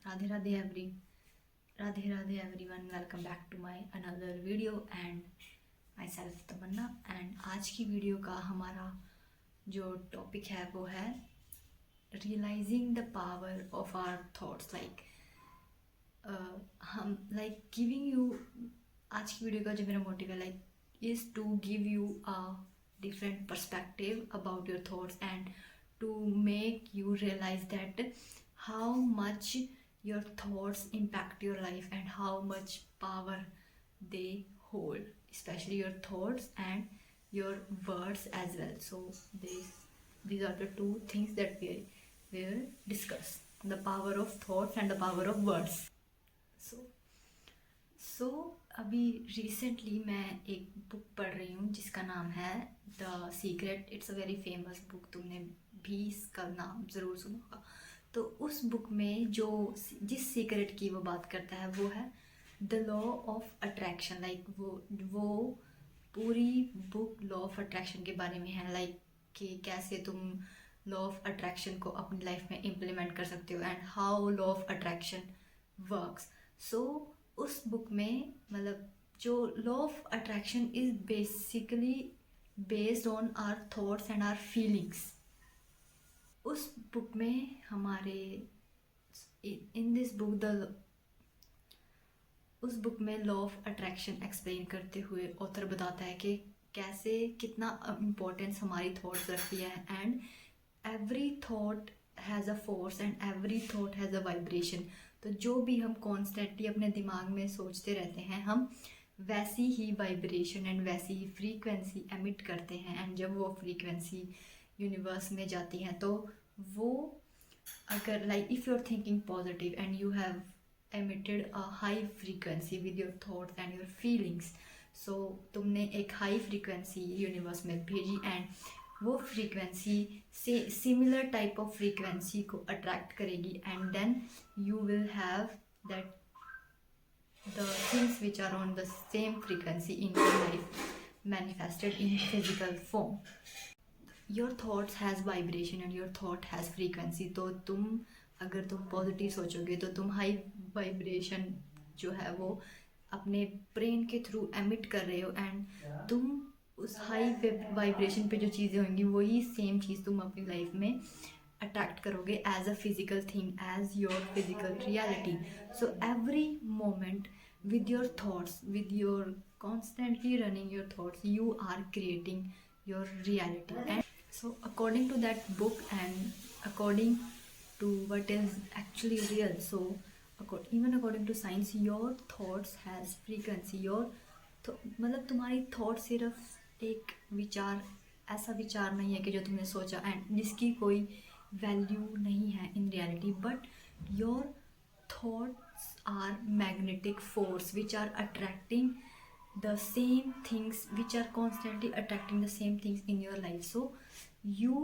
Radhe Radhe everyone, welcome back to my another video and myself Tamanna. And आज की video का हमारा जो टॉपिक है वो है realising the power of our thoughts. हम गिविंग यू, आज की वीडियो का जो मेरा मोटिव है is to give you a different perspective about your thoughts and to make you realise that how much your thoughts impact your life and how much power they hold, especially your thoughts and your words as well. So these are the two things that we will discuss: the power of thoughts and the power of words. so अभी recently मैं एक book पढ़ रही हूँ जिसका नाम है the secret. It's a very famous book, तुमने भी इसका नाम ज़रूर सुना होगा। तो उस बुक में जो जिस सीक्रेट की वो बात करता है वो है द लॉ ऑफ अट्रैक्शन। वो पूरी बुक लॉ ऑफ अट्रैक्शन के बारे में है, कि कैसे तुम लॉ ऑफ अट्रैक्शन को अपनी लाइफ में इम्प्लीमेंट कर सकते हो and how law of attraction works. So उस बुक में जो law of attraction is basically based on our thoughts and our feelings. उस बुक में हमारे इन दिस बुक उस बुक में लॉ ऑफ अट्रैक्शन एक्सप्लेन करते हुए ऑथर बताता है कि कैसे कितना इम्पोर्टेंस हमारी थॉट्स रखती है and every thought has a force and every thought has a vibration. तो जो भी हम कॉन्स्टेंटली अपने दिमाग में सोचते रहते हैं, हम वैसी ही वाइब्रेशन एंड वैसी ही फ्रीक्वेंसी एमिट करते हैं। एंड जब वो फ्रीक्वेंसी यूनिवर्स में जाती हैं तो वो अगर if you are thinking positive and you have emitted a high frequency with your thoughts and your feelings, so तुमने एक हाई फ्रीक्वेंसी यूनिवर्स में भेजी एंड वो फ्रीक्वेंसी से सिमिलर टाइप ऑफ फ्रीक्वेंसी को अट्रैक्ट करेगी and then you will have that the things which are on the same frequency in your life manifested in physical form. Your thoughts has vibration and your thought has frequency. तो अगर तुम positive सोचोगे तो तुम high vibration जो है वो अपने ब्रेन के थ्रू एमिट कर रहे हो एंड तुम उस हाई वाइब्रेशन पे जो चीज़ें होंगी वही सेम चीज़ तुम अपनी लाइफ में अट्रैक्ट करोगे as a physical thing, as your physical reality. So every moment with your thoughts, with your constantly running your thoughts, you are creating your reality. And so according to that book and according to what is actually real, so even according to science, your thoughts has frequency. your तुम्हारी thought सिर्फ एक विचार, ऐसा विचार नहीं है कि जो तुमने सोचा एंड जिसकी कोई वैल्यू नहीं है in reality, but your thoughts are magnetic force which are attracting the same things, which are constantly attracting the same things in your life. So you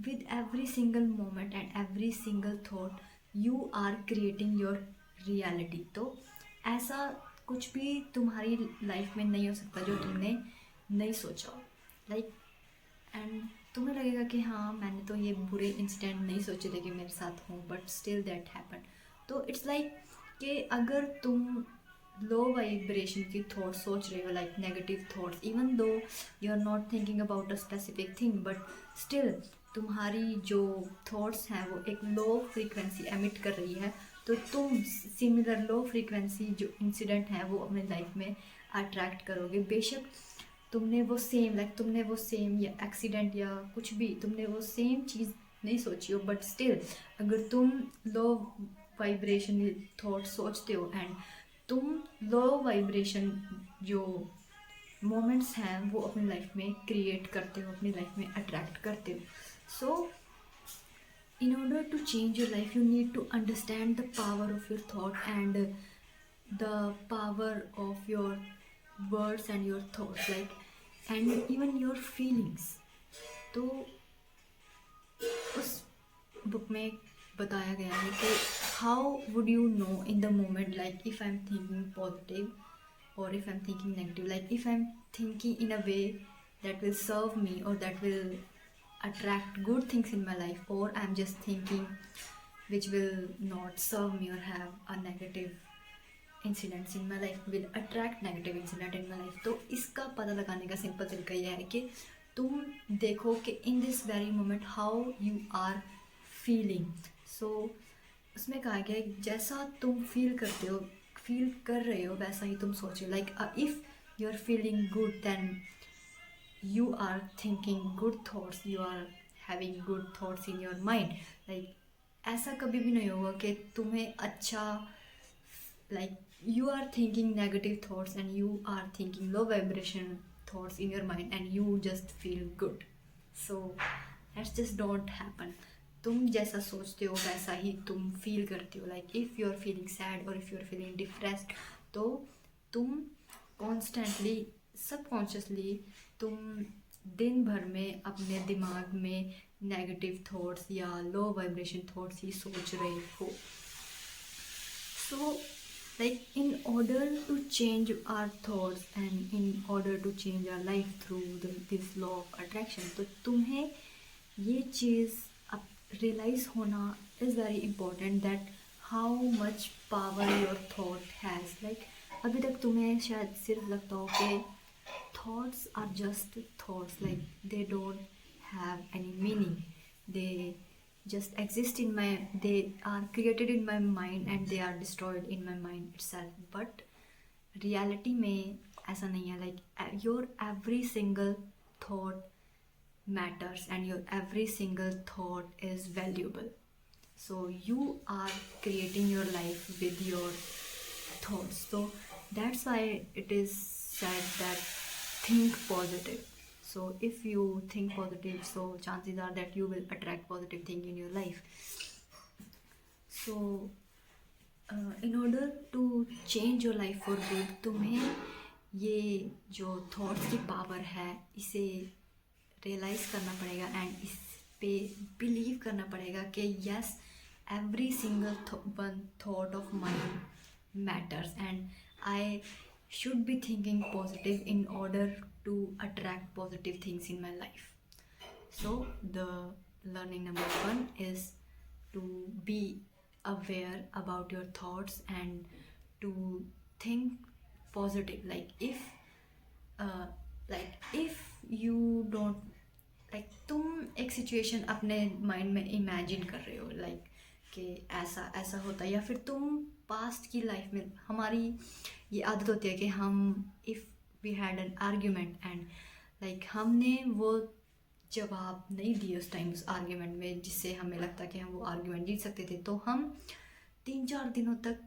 with every single moment and every single thought you are creating your reality. तो ऐसा कुछ भी तुम्हारी life में नहीं हो सकता जो तुमने नहीं सोचा एंड तुम्हें लगेगा कि हाँ मैंने तो ये बुरे इंसिडेंट नहीं सोचे थे कि मेरे साथ हों, बट स्टिल दैट हैपन। तो इट्स कि अगर तुम लो वाइब्रेशन की थॉट्स सोच रहे हो, negative thoughts, even though you are not thinking about a specific thing, but still तुम्हारी जो थॉट्स हैं वो एक लो फ्रीक्वेंसी एमिट कर रही है, तो तुम सिमिलर लो फ्रीक्वेंसी जो इंसिडेंट हैं वो अपनी लाइफ में अट्रैक्ट करोगे। बेशक तुमने वो सेम या एक्सीडेंट या कुछ भी तुमने वो सेम चीज़ नहीं सोची हो, बट स्टिल अगर तुम लो वाइब्रेशन थॉट सोचते हो एंड तुम लो वाइब्रेशन जो मोमेंट्स हैं वो अपनी लाइफ में क्रिएट करते हो, अपनी लाइफ में अट्रैक्ट करते हो। सो in order to change your life you need to understand the power of your thought and the power of your words and your thoughts, and even your feelings. तो उस book में बताया गया है कि how would you know in the moment, if I am thinking positive और if I am thinking negative, if I am thinking in a way that will serve me or that will attract good things in my life, or I'm just thinking which will not serve me or have a negative incidents in my life, will attract negative incident in my life. तो इसका पता लगाने का simple तरीका यह है कि तुम देखो कि in this very moment how you are feeling. So उसमें कहा गया है जैसा तुम फील करते हो, फील कर रहे हो, वैसा ही तुम सोचो. Like if you are feeling good then you are thinking good thoughts, you are having good thoughts in your mind. Like ऐसा कभी भी नहीं होगा कि तुम्हें अच्छा, like you are thinking negative thoughts and you are thinking low vibration thoughts in your mind and you just feel good. So that's just don't happen. तुम जैसा सोचते हो वैसा ही तुम फील करते हो. Like if you are feeling sad और if you are feeling depressed, तो तुम कॉन्स्टेंटली सबकॉन्शियसली तुम दिन भर में अपने दिमाग में नेगेटिव थॉट्स या लो वाइब्रेशन थॉट्स ही सोच रहे हो. So like in order to change our thoughts and in order to change our life through this law of attraction, तो तुम्हें ये चीज़ अब रियलाइज़ होना is very important that how much power your thought has. Like अभी तक तुम्हें शायद सिर्फ लगता हो कि thoughts are just thoughts, like they don't have any meaning, they just exist in my, they are created in my mind and they are destroyed in my mind itself. But reality में ऐसा नहीं है. like your every single thought matters and your every single thought is valuable. So you are creating your life with your thoughts. So that's why it is said that think positive. So if you think positive, so chances are that you will attract positive thing in your life. So in order to change your life for good, तुम्हें ये जो thoughts की power है इसे realise करना पड़ेगा and इस पे बिलीव करना पड़ेगा कि yes, every single one thought of mind matters and I should be thinking positive in order to attract positive things in my life. So the learning number 1 is to be aware about your thoughts and to think positive. Like if you don't, like तुम एक situation अपने mind में imagine कर रहे हो, like कि ऐसा ऐसा होता है, या फिर तुम पास्ट की लाइफ में, हमारी ये आदत होती है कि हम if we had an argument and like हमने वो जवाब नहीं दिए उस टाइम उस आर्ग्यूमेंट में जिससे हमें लगता कि हम वो आर्ग्यूमेंट जीत सकते थे, तो हम 3-4 दिनों तक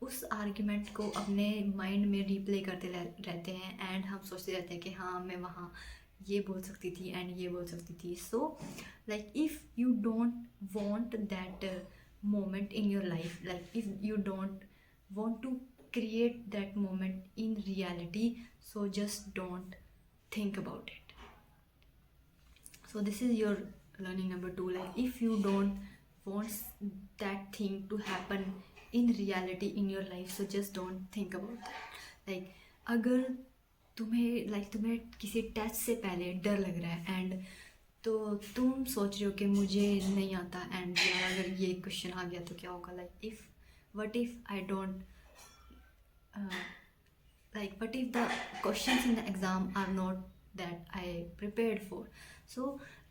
उस आर्ग्यूमेंट को अपने माइंड में रिप्ले करते रहते हैं एंड हम सोचते रहते हैं कि हाँ मैं वहाँ ये बोल सकती थी एंड ये बोल सकती थी. So like if you don't want that moment in your life, like if you don't want to create that moment in reality, so just don't think about it. So this is your learning number 2. Like if you don't want that thing to happen in reality in your life, so just don't think about that. like अगर तुम्हें किसी test से पहले डर लग रहा है and तो तुम सोच रहे हो कि मुझे नहीं आता एंड यार अगर ये क्वेश्चन आ गया तो क्या होगा. Like if what if I don't, like what if the questions in the exam are not that I prepared for. So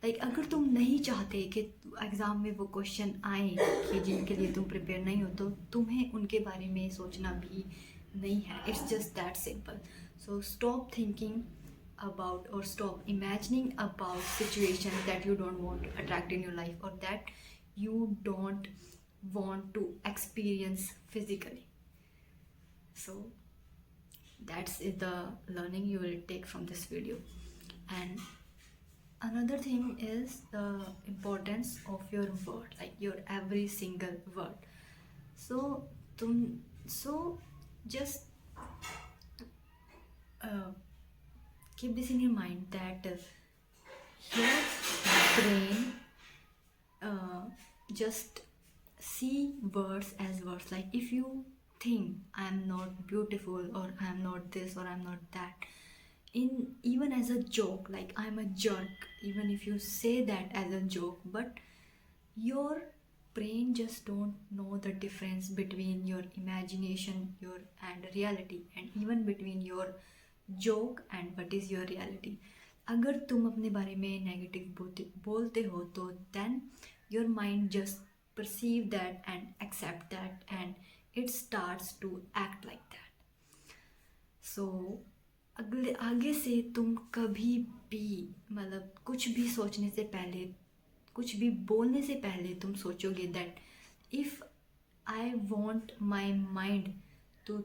like अगर तुम नहीं चाहते कि एग्ज़ाम में वो क्वेश्चन आए कि जिनके लिए तुम प्रिपेयर नहीं हो, तो तुम्हें उनके बारे में सोचना भी नहीं है. It's just that simple. So stop thinking about or stop imagining about situations that you don't want to attract in your life or that you don't want to experience physically. So that's the learning you will take from this video. And another thing is the importance of your word, like your every single word. So just keep this in your mind that your brain just see words as words. Like if you think I am not beautiful or I am not this or I am not that, in even as a joke, like I am a jerk, even if you say that as a joke, but your brain just don't know the difference between your imagination your and reality, and even between your joke and what is your reality. अगर तुम अपने बारे में negative बोलते हो तो then your mind just perceive that and accept that and it starts to act like that. So अगले आगे से तुम कभी भी मतलब कुछ भी सोचने से पहले कुछ भी बोलने से पहले तुम सोचोगे that if I want my mind to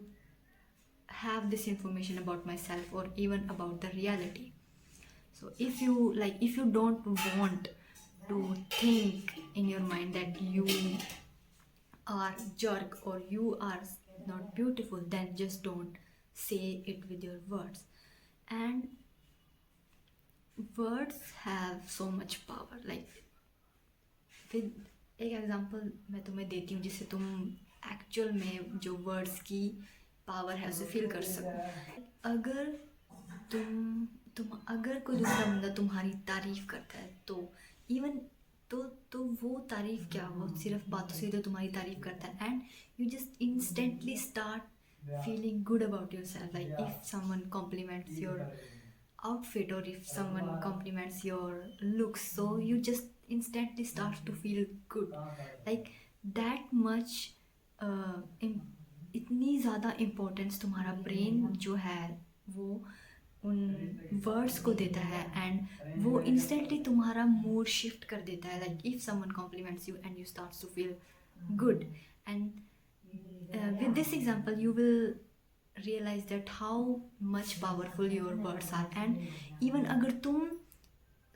have this information about myself or even about the reality. So if you don't want to think in your mind that you are jerk or you are not beautiful, then just don't say it with your words. And words have so much power. Like फिर एक example मैं तुम्हें देती हूँ जिससे तुम actual में जो वर्ड्स की पावर है उसे फील कर सको. अगर तुम अगर कोई दूसरा बंदा तुम्हारी तारीफ करता है तो इवन तो वो तारीफ क्या, वो सिर्फ बातों से तो तुम्हारी तारीफ करता है and you just instantly start feeling good about yourself. Like if someone compliments your outfit or if someone compliments your looks, so you just instantly start to feel good. Like that much इतनी ज़्यादा importance तुम्हारा brain जो है वो उन words को देता है एंड वो इंस्टेंटली तुम्हारा मूड शिफ्ट कर देता है. Like if someone compliments you and you start to feel good and with this example you will realize that how much powerful your words are. And even agar tum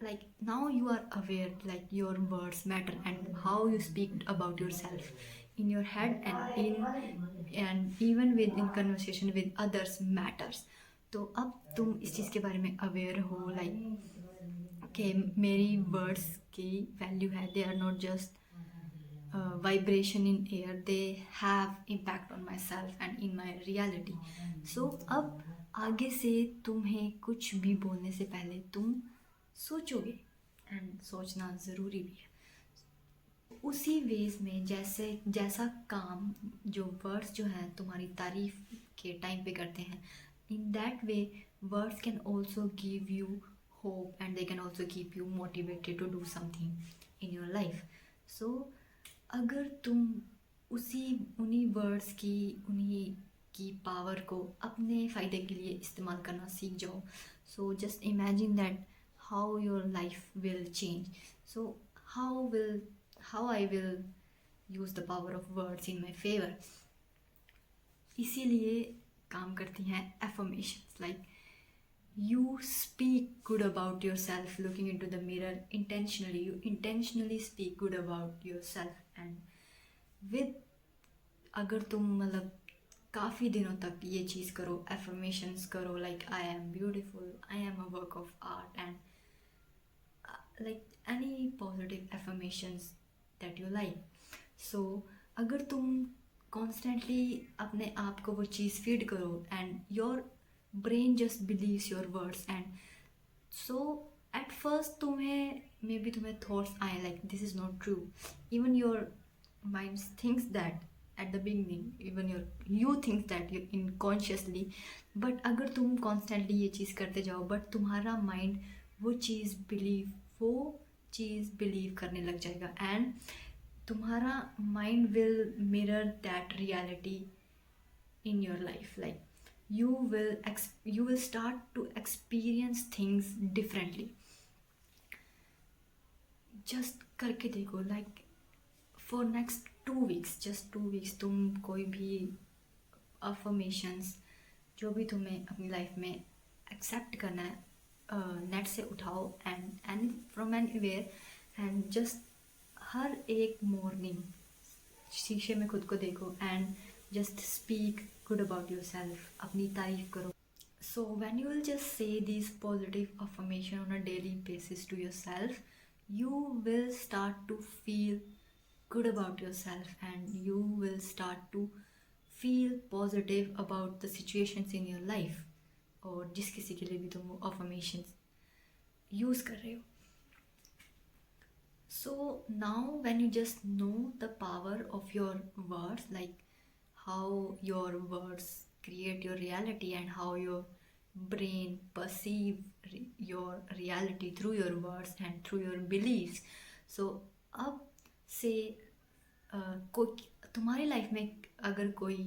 like now you are aware like your words matter and how you speak about yourself in your head and even within conversation with others matters. तो अब तुम इस चीज़ के बारे में aware हो like कि मेरी वर्ड्स की वैल्यू है. They are not just vibration in air, they have impact on myself and in my reality. So अब आगे से तुम्हें कुछ भी बोलने से पहले तुम सोचोगे एंड सोचना ज़रूरी भी है. उसी वेज में जैसा काम जो वर्ड्स जो हैं तुम्हारी तारीफ के टाइम पे करते हैं, in that way words can also give you hope and they can also keep you motivated to do something in your life. So अगर तुम उन्हीं वर्ड्स की पावर को अपने फ़ायदे के लिए इस्तेमाल करना सीख जाओ, so just imagine that how your life will change. So how I will use the power of words in my favour. इसीलिए काम करती हैं affirmations. Like you speak good about yourself looking into the mirror intentionally. You intentionally speak good about yourself and with अगर तुम मतलब काफ़ी दिनों तक ये चीज़ करो, affirmations करो like I am beautiful, I am a work of art and like any positive affirmations that you like. So अगर तुम constantly अपने आप को वो चीज़ फीड करो and your brain just believes your words and so at first तुम्हें thoughts आए like this is not true. Even your mind thinks that at the beginning, even you think that you unconsciously, but अगर तुम constantly ये चीज़ करते जाओ but तुम्हारा mind वो चीज़ believe करने लग जाएगा and तुम्हारा mind will mirror that reality in your life. Like you will start to experience things differently. just करके देखो like for next 2 weeks, just 2 weeks तुम कोई भी affirmations जो भी तुम्हें अपनी लाइफ में एक्सेप्ट करना है नेट से उठाओ and from anywhere and just हर एक मॉर्निंग शीशे में खुद को देखो and just speak good about yourself. अपनी तारीफ करो. So when you will just say these positive affirmation on a daily basis to yourself, you will start to feel good about yourself and you will start to feel positive about the situations in your life और जिस किसी के लिए भी तुम वो affirmations use कर रहे हो. So now when you just know the power of your words, like how your words create your reality and how your brain perceive your reality through your words and through your beliefs. So अब से कोई तुम्हारी life में अगर कोई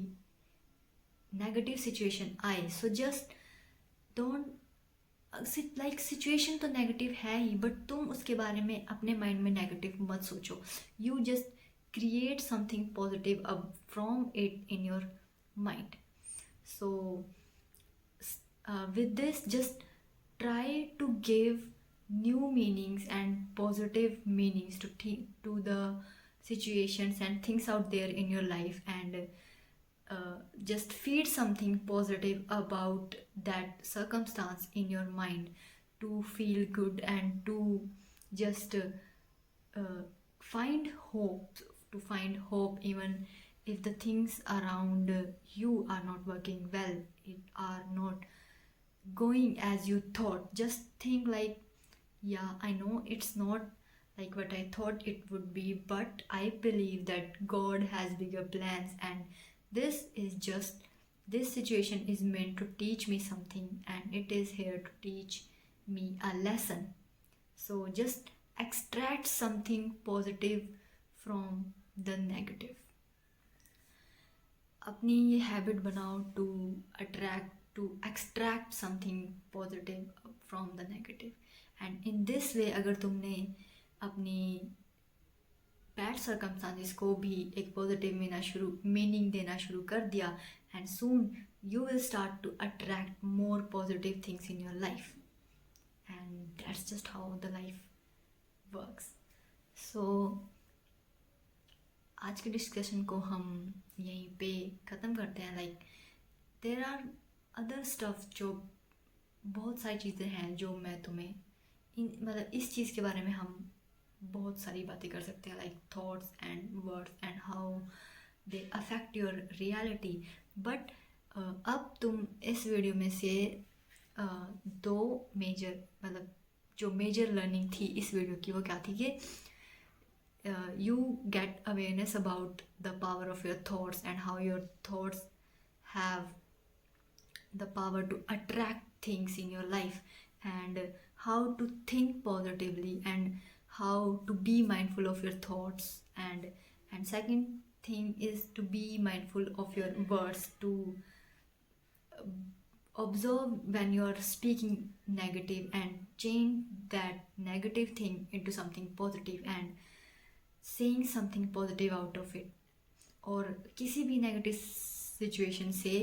negative situation आए, so just don't, like situation तो negative है ही, बट तुम उसके बारे में अपने माइंड में नेगेटिव मत सोचो. You just create something positive अब from it in your mind. So with this, just try to give new meanings and positive meanings to the situations and things out there in your life, and just feed something positive about that circumstance in your mind to feel good and to just find hope, even if the things around you are not working well, it are not going as you thought. Just think like, yeah, I know it's not like what I thought it would be, but I believe that God has bigger plans, and this situation is meant to teach me something, and it is here to teach me a lesson. So just extract something positive from the negative. अपनी ये habit बनाओ to extract something positive from the negative. And in this way, अगर तुमने अपनी bad circumstances को भी एक positive meaning देना शुरू कर दिया, and soon you will start to attract more positive things in your life. And that's just how the life works. So आज के डिस्कशन को हम यहीं पे ख़त्म करते हैं. Like there are other stuff, जो बहुत सारी चीज़ें हैं जो मैं तुम्हें मतलब इस चीज़ के बारे में हम बहुत सारी बातें कर सकते हैं, like thoughts and words and how they affect your reality. But अब तुम इस वीडियो में से दो मेजर, मतलब जो मेजर लर्निंग थी इस वीडियो की, वो क्या थी कि you get awareness about the power of your thoughts and how your thoughts have the power to attract things in your life, and how to think positively and how to be mindful of your thoughts. And second thing is to be mindful of your words, to observe when you are speaking negative and change that negative thing into something positive and saying something positive out of it. और किसी भी negative situation से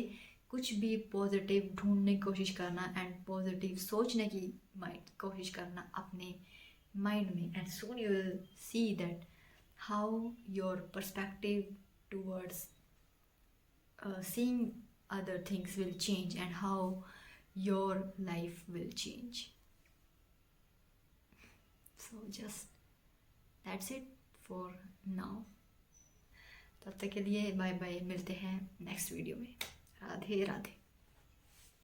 कुछ भी positive ढूंढने की कोशिश करना एंड पॉजिटिव सोचने की कोशिश करना अपने माइंड में, and soon you will see that how your perspective towards seeing other things will change and how your life will change. So just that's it for now. तब तक के लिए बाय बाय, मिलते हैं नेक्स्ट वीडियो में. राधे राधे.